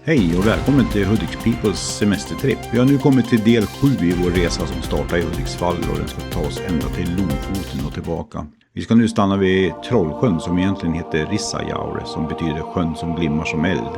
Hej och välkommen till Hudiks Peoples semestertripp. Vi har nu kommit till del 7 i vår resa som startar i Hudiksvall och den ska ta oss ända till Lofoten och tillbaka. Vi ska nu stanna vid Trollsjön som egentligen heter Rissajaure som betyder sjön som glimmar som eld.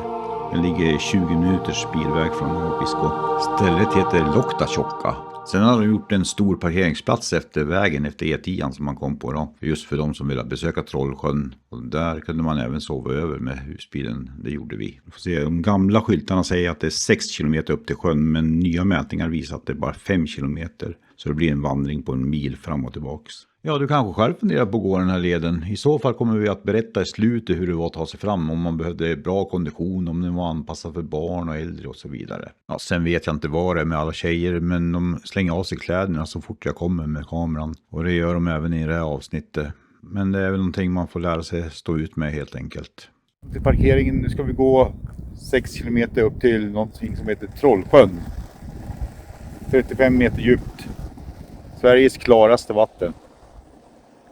Den ligger 20 minuters bilväg från Abisko. Stället heter Loktatjokka. Sen har de gjort en stor parkeringsplats efter vägen efter E10 som man kom på då. Just för de som vill besöka Trollsjön. Och där kunde man även sova över med husbilen. Det gjorde vi. Vi får se, de gamla skyltarna säger att det är 6 kilometer upp till sjön. Men nya mätningar visar att det är bara 5 kilometer. Så det blir en vandring på en mil fram och tillbaks. Ja, du kanske själv funderar på att gå den här leden. I så fall kommer vi att berätta i slutet hur det var att ta sig fram. Om man behövde bra kondition, om den var anpassad för barn och äldre och så vidare. Ja, sen vet jag inte vad det är med alla tjejer. Men de slänger av sig kläderna så fort jag kommer med kameran. Och det gör de även i det här avsnittet. Men det är väl någonting man får lära sig stå ut med helt enkelt. Till parkeringen, nu ska vi gå 6 kilometer upp till någonting som heter Trollsjön. 35 meter djupt. Sveriges klaraste vatten.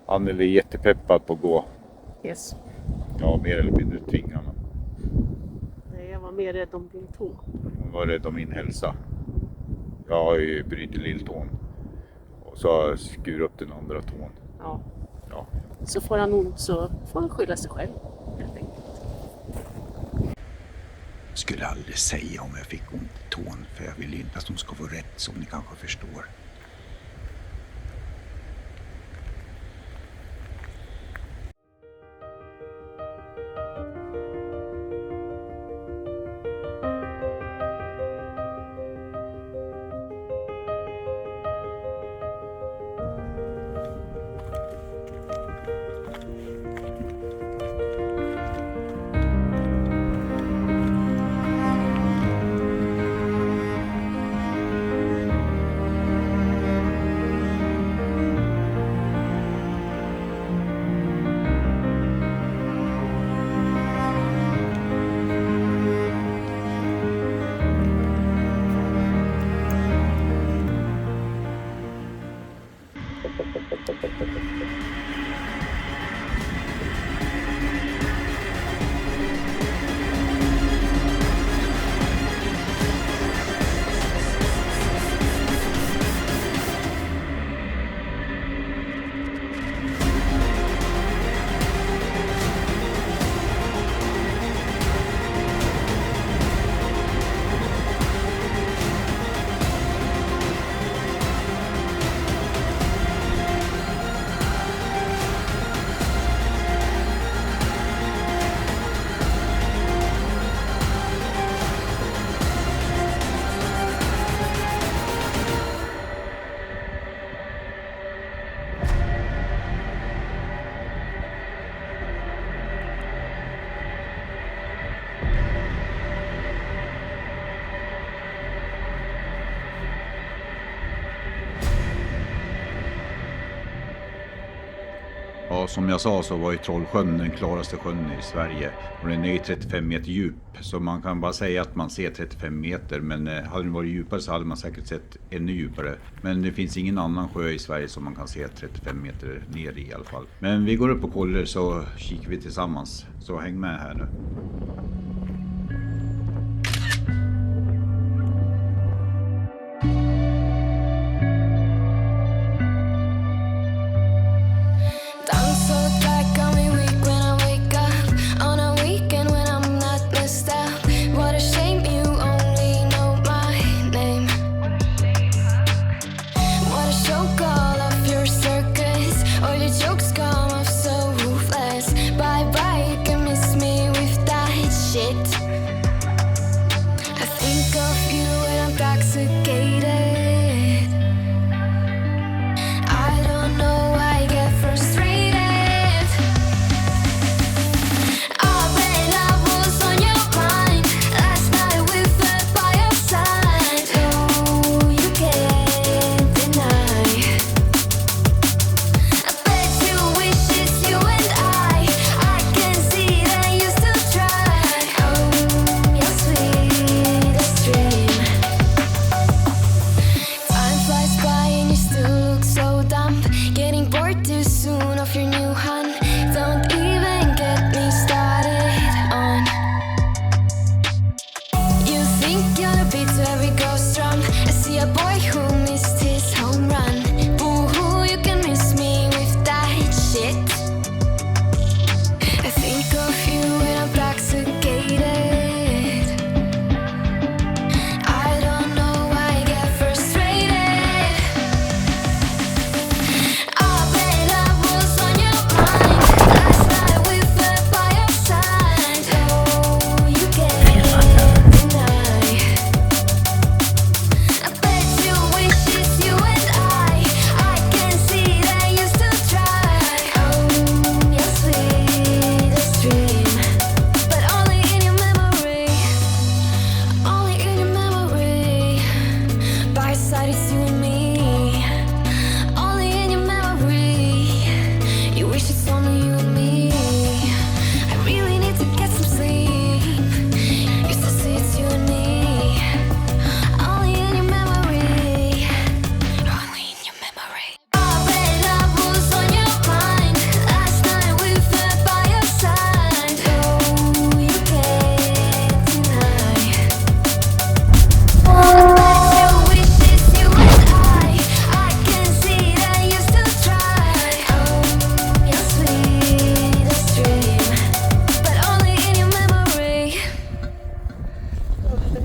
Anneli är jättepeppad på att gå. Yes. Ja, mer eller mindre tvingar man. Nej, jag var mer rädd om din tå. Hon var rädd om min hälsa. Jag har ju brutit lilltån. Och så har jag skurit upp den andra tån. Ja. Ja. Så får han ont så får han skylla sig själv. Helt enkelt. Jag skulle aldrig säga om jag fick ont i tån. För jag vill inte att de ska få rätt som ni kanske förstår. Ja, som jag sa så var ju Trollsjön den klaraste sjön i Sverige. Och den är ju 35 meter djup. Så man kan bara säga att man ser 35 meter. Men hade den varit djupare så hade man säkert sett ännu djupare. Men det finns ingen annan sjö i Sverige som man kan se 35 meter ner i alla fall. Men vi går upp och kollar så kikar vi tillsammans. Så häng med här nu. Jokes come off so ruthless. Bye bye, you can miss me with that shit.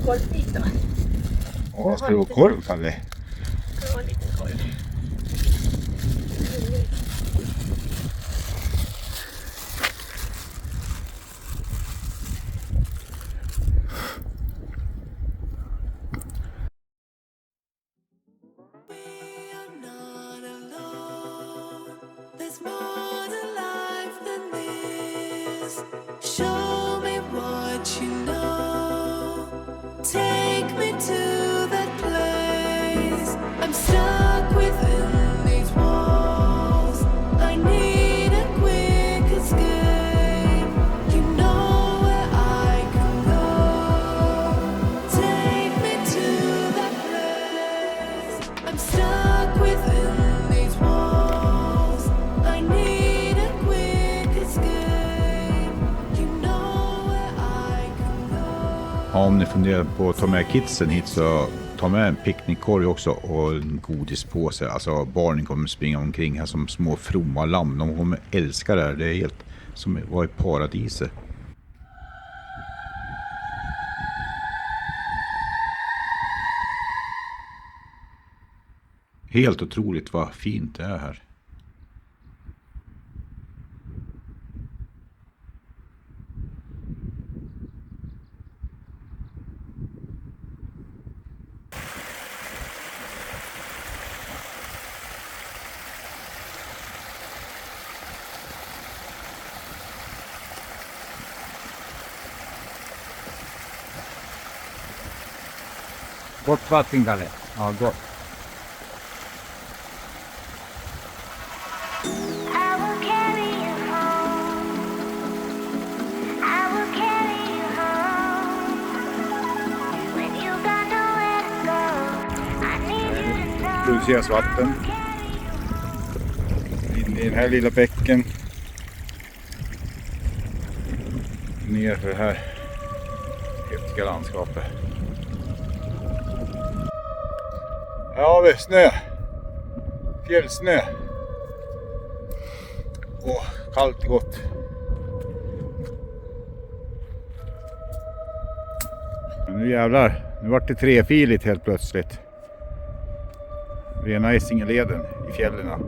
korvbitarna. Åh, ska det vara korv, Kalle? Det var en liten korv. There's more to life than this. Show me what you know. Take me to that place. I'm stuck within these walls. I need a quick escape. You know where I can go. Take me to that place. I'm stuck within these walls. I need a quick escape. You know where I can go. Ja, om ni funderar på att ta med kidsen hit så ta med en picknickkorg också och en godispåse. Alltså barnen kommer springa omkring här som små fromma lamm. De kommer älska det här. Det är helt som att vara i paradiset. Helt otroligt vad fint det är här. Gott vatten, Kalle. Ja, gott. I will carry you home. I will carry you home. When you got nowhere to go, I need you to know. Produceras vatten in i den här lilla bäcken. Ner för det här häftiga landskapet. Här har vi snö. Fjällsnö. Åh, kallt och gott. Men nu jävlar, nu vart det trefiligt helt plötsligt. Rena Essingeleden i fjällen.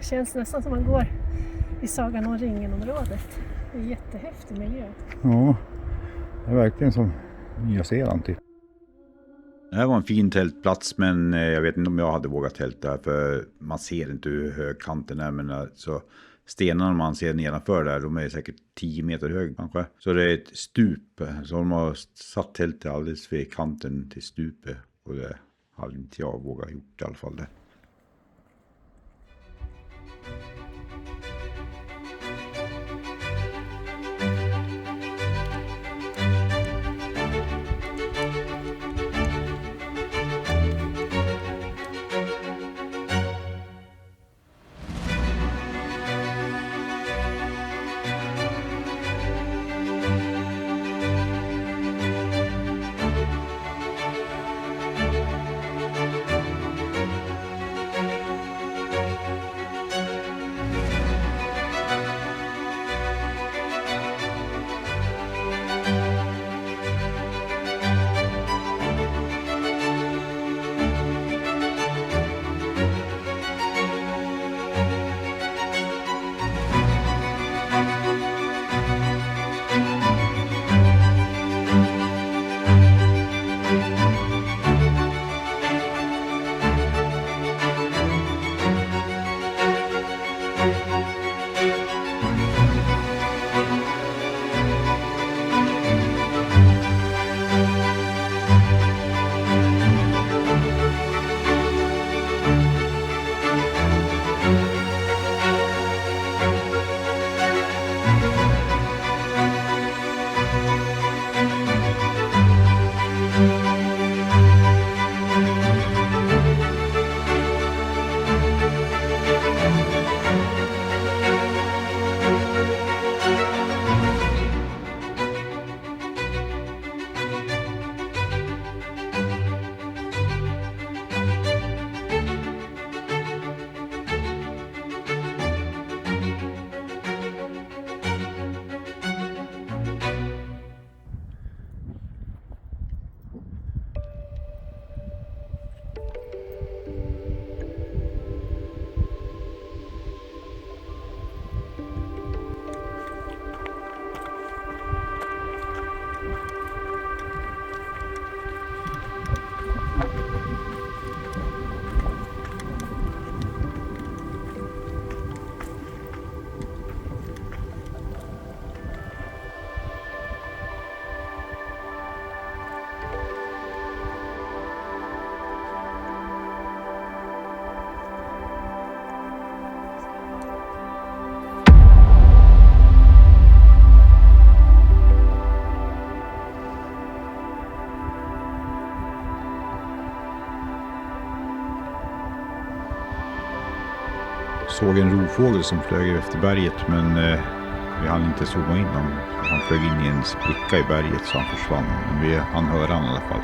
Det känns nästan som man går i Sagan om ringen-området. Det är en jättehäftig miljö. Ja, det är verkligen som Nya Zeeland typ. Det här var en fin tältplats, men jag vet inte om jag hade vågat tälta för man ser inte hur hög kanten är. Men alltså, stenarna man ser nedanför där, de är säkert 10 meter hög kanske. Så det är ett stup, så de har satt tältet alldeles vid kanten till stupet. Och det hade inte jag vågat gjort i alla fall det. såg en rovfågel som flög efter berget, men vi hann inte zooma in honom. Han flög in i en spricka i berget så han försvann. Men vi hann höra han i alla fall.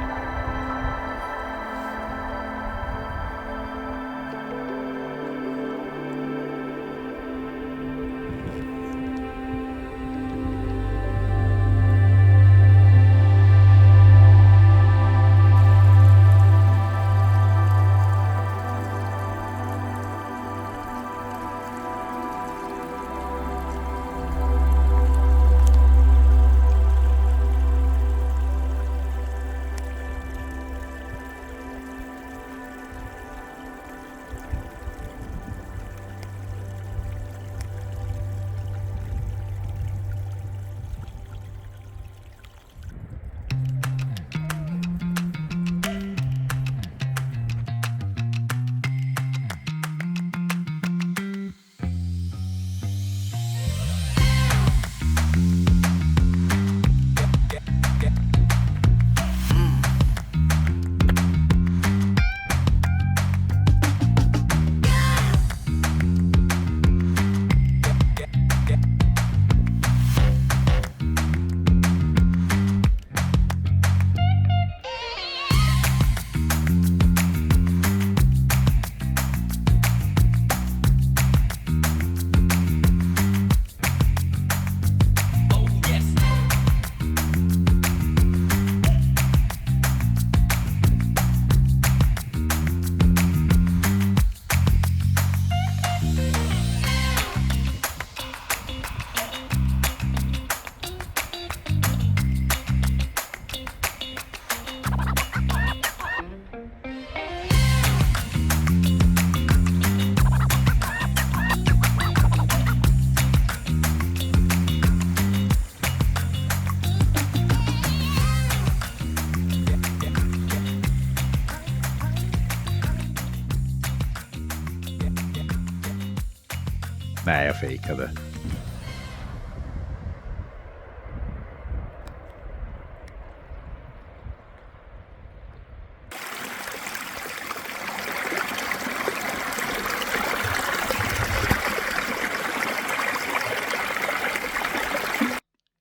Nej, jag fejkade.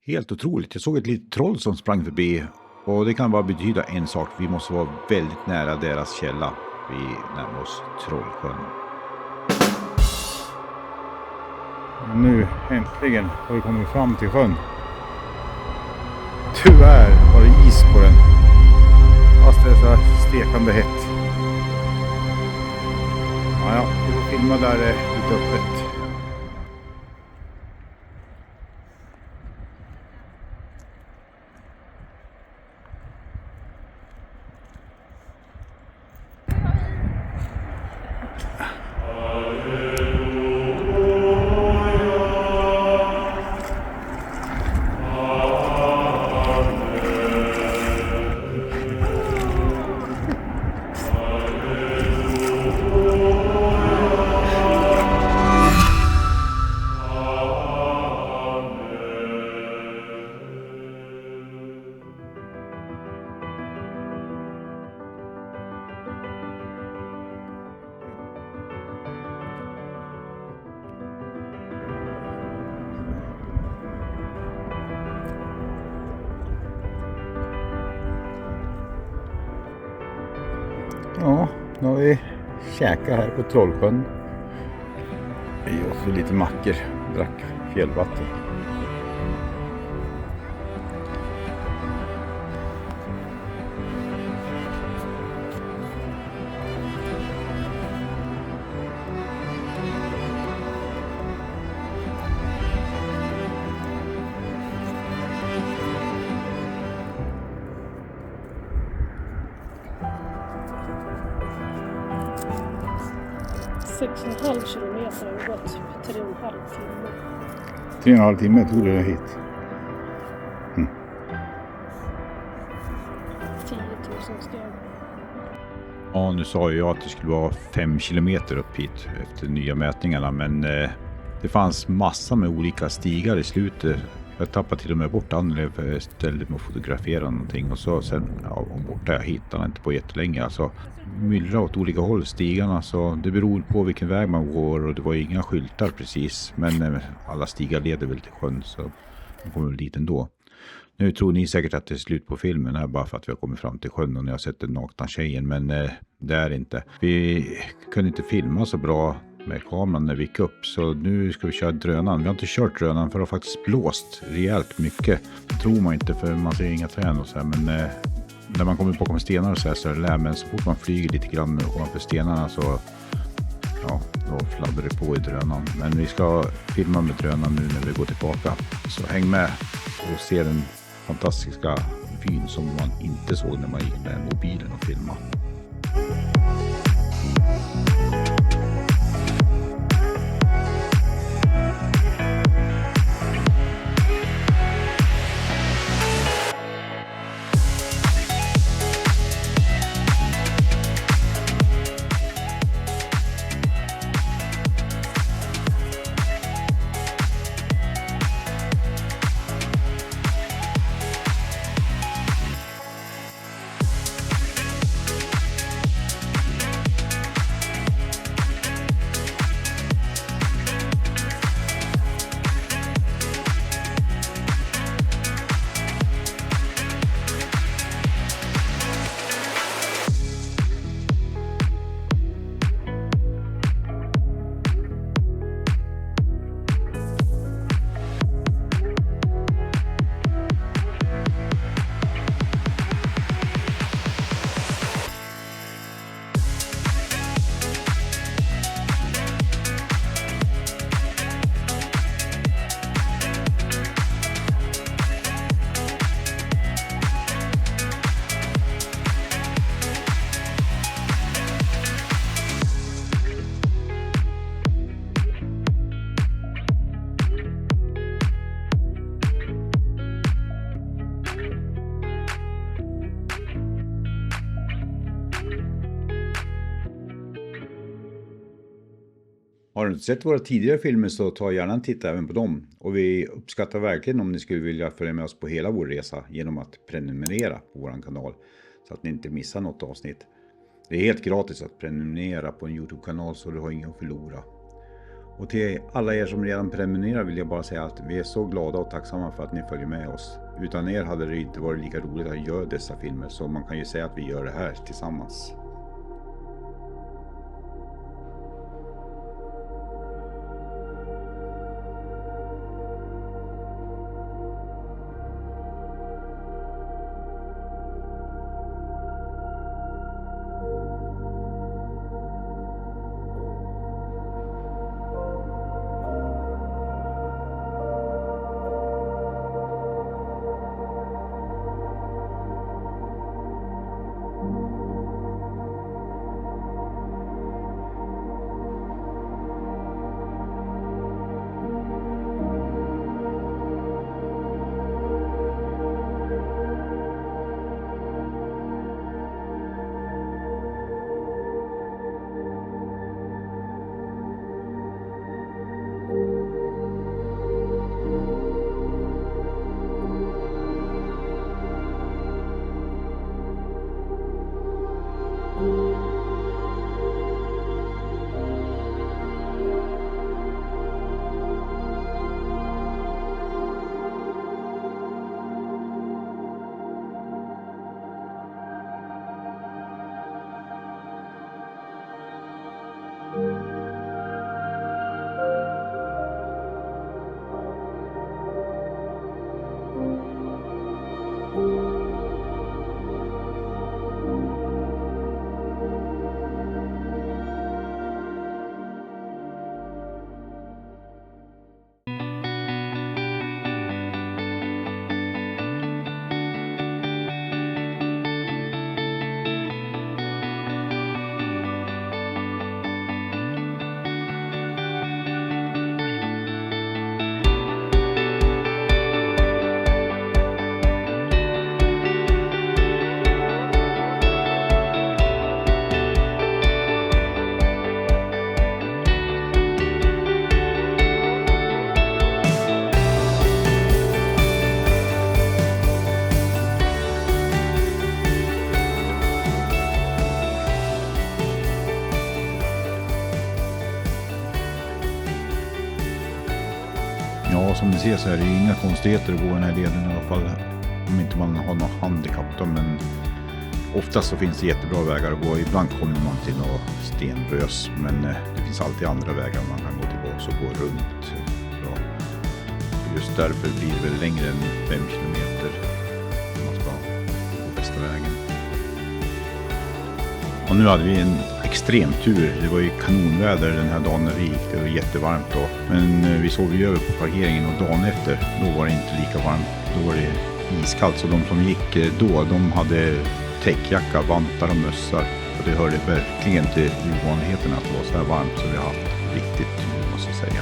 Helt otroligt. Jag såg ett litet troll som sprang förbi. Och det kan bara betyda en sak. Vi måste vara väldigt nära deras källa. Vi närmar oss Trollsjön. Nu äntligen har vi kommit fram till sjön. Tyvärr var det is på den. Fast det är så stekande hett. Ja, vi får filma där det är lite öppet. Ja, nu har vi käkat här på Trollsjön. Vi åt lite mackor, drack fjällvatten. Sex och en halv kilometer har vi gått på 3,5 timmar. 3,5 timmar tog det hit. 10 000 steg. Ja, nu sa jag att det skulle vara 5 kilometer upp hit efter nya mätningarna. Men det fanns massa med olika stigar i slutet. Jag tappade till och med bort Anneli för jag ställde mig och fotograferade någonting. Och så sen, borta jag hittade inte på jättelänge. Alltså myllra åt olika håll stigarna. Så det beror på vilken väg man går och det var inga skyltar precis. Men alla stigar leder väl till sjön så man kommer väl dit ändå. Nu tror ni säkert att det är slut på filmen här bara för att vi har kommit fram till sjön och ni har sett den nakna tjejen. Men det är inte. Vi kunde inte filma så bra med kameran när vi gick upp. Så nu ska vi köra drönaren. Vi har inte kört drönaren för det har faktiskt blåst rejält mycket. Det tror man inte för man ser inga träd och så här. Men när man kommer bakom stenar och så här så är det lär. Men så fort man flyger lite grann ovanför stenarna så då fladdrar det på i drönaren. Men vi ska filma med drönaren nu när vi går tillbaka. Så häng med och se den fantastiska vyn som man inte såg när man gick med mobilen och filmade. Har du inte sett våra tidigare filmer så ta gärna en titt även på dem. Och vi uppskattar verkligen om ni skulle vilja följa med oss på hela vår resa genom att prenumerera på vår kanal. Så att ni inte missar något avsnitt. Det är helt gratis att prenumerera på en YouTube-kanal så du har inget att förlora. Och till alla er som redan prenumererar vill jag bara säga att vi är så glada och tacksamma för att ni följer med oss. Utan er hade det inte varit lika roligt att göra dessa filmer så man kan ju säga att vi gör det här tillsammans. Ja, som ni ser så är det inga konstigheter att gå den här leden i alla fall. Om inte man har något handikapp då, men oftast så finns det jättebra vägar att gå. Ibland kommer man till något stenrös, men det finns alltid andra vägar man kan gå tillbaka och gå runt. Ja. Just därför blir det väl längre än 5 kilometer om man ska gå bästa vägen. Och nu hade vi en extrem tur. Det var ju kanonväder den här dagen när vi gick. Det var jättevarmt då. Men vi sov ju över på parkeringen och dagen efter, då var det inte lika varmt. Då var det iskallt. Så de som gick då, de hade täckjacka, vantar och mössar. Och det hörde verkligen till ovanligheten att det var så här varmt. Så vi har haft riktigt tur, måste jag säga.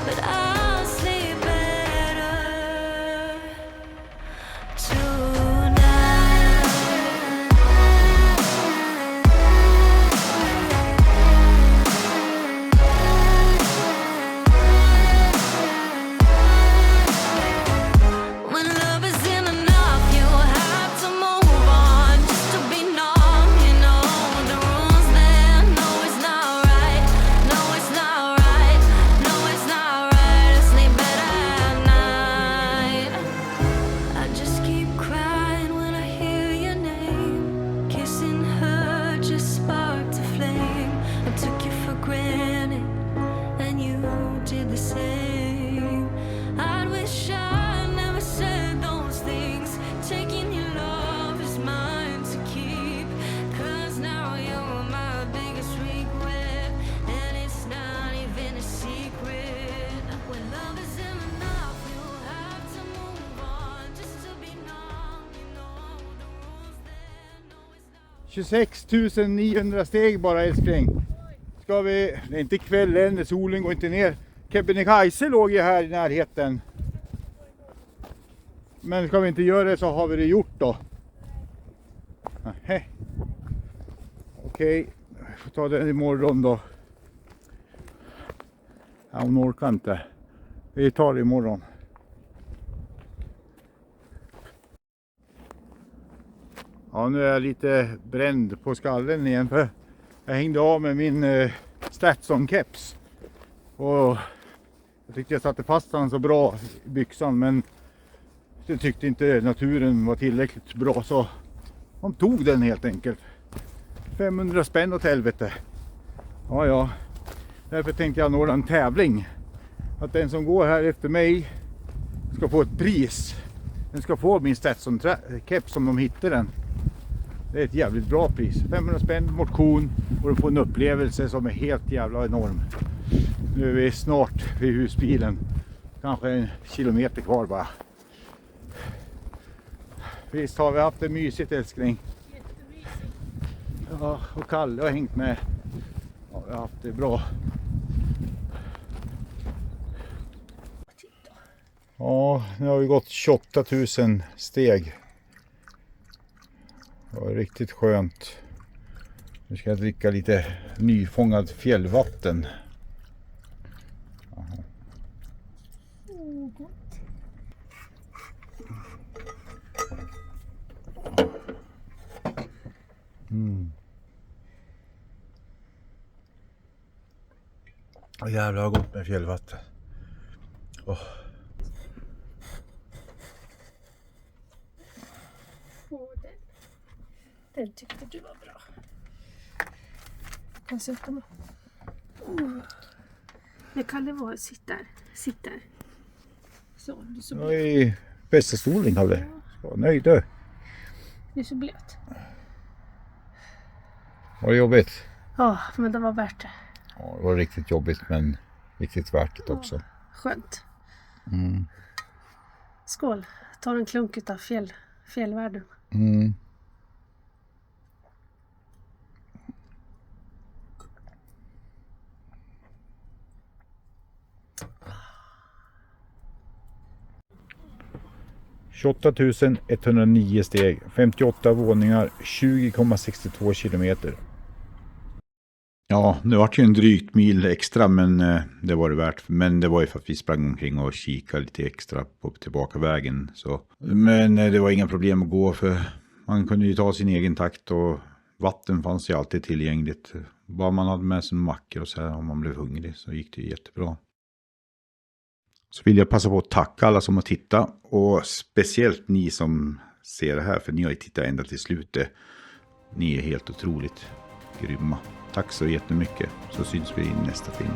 But I'll sleep 26 900 steg bara, älskling. Ska vi... Det är inte kvällen, solen går inte ner. Kebnekaise låg ju här i närheten. Men ska vi inte göra det så har vi det gjort då. Okej, jag får ta den imorgon då. Ja, hon orkar inte. Vi tar det imorgon. Ja, nu är jag lite bränd på skallen igen för jag hängde av med min Stetson-keps. Och jag tyckte jag satte fast den så bra i byxan, men jag tyckte inte naturen var tillräckligt bra, så de tog den helt enkelt. 500 spänn åt helvete. Ja. Därför tänkte jag några en tävling. Att den som går här efter mig ska få ett pris. Den ska få min Stetson-keps som de hittar den. Det är ett jävligt bra pris. 500 spänn, motion, och du får en upplevelse som är helt jävla enorm. Nu är vi snart vid husbilen. Kanske 1 kilometer kvar bara. Visst har vi haft det mysigt, älskling? Jättemysigt. Ja, och Kalle har hängt med. Ja, vi har haft det bra. Ja, nu har vi gått 28 000 steg. Det var riktigt skönt. Nu ska jag dricka lite nyfångad fjällvatten. Gott. Jävlar vad gott med fjällvatten. Den tyckte du var bra. Jag kan sätta mig. Men Kalle, var sitt där. Så, du är så Jag blöt. är i bästa stolen, Kalle. Så, nöjd du. Du är så blöt. Var det jobbigt? Ja, men det var värt det. Ja, det var riktigt jobbigt, men riktigt värt det också. Skönt. Mm. Skål. Ta en klunk av fjällvärlden. Mm. –28 109 steg, 58 våningar, 20,62 kilometer. Ja, det var ju en drygt mil extra, men det var det värt. Men det var ju för att vi sprang omkring och kikade lite extra på tillbaka vägen. Så. Men det var inga problem att gå, för man kunde ju ta sin egen takt och vatten fanns ju alltid tillgängligt. Bara man hade med sig mackor och så här, om man blev hungrig, så gick det jättebra. Så vill jag passa på att tacka alla som har tittat, och speciellt ni som ser det här, för ni har ju tittat ända till slutet. Ni är helt otroligt grymma. Tack så jättemycket, så syns vi i nästa film.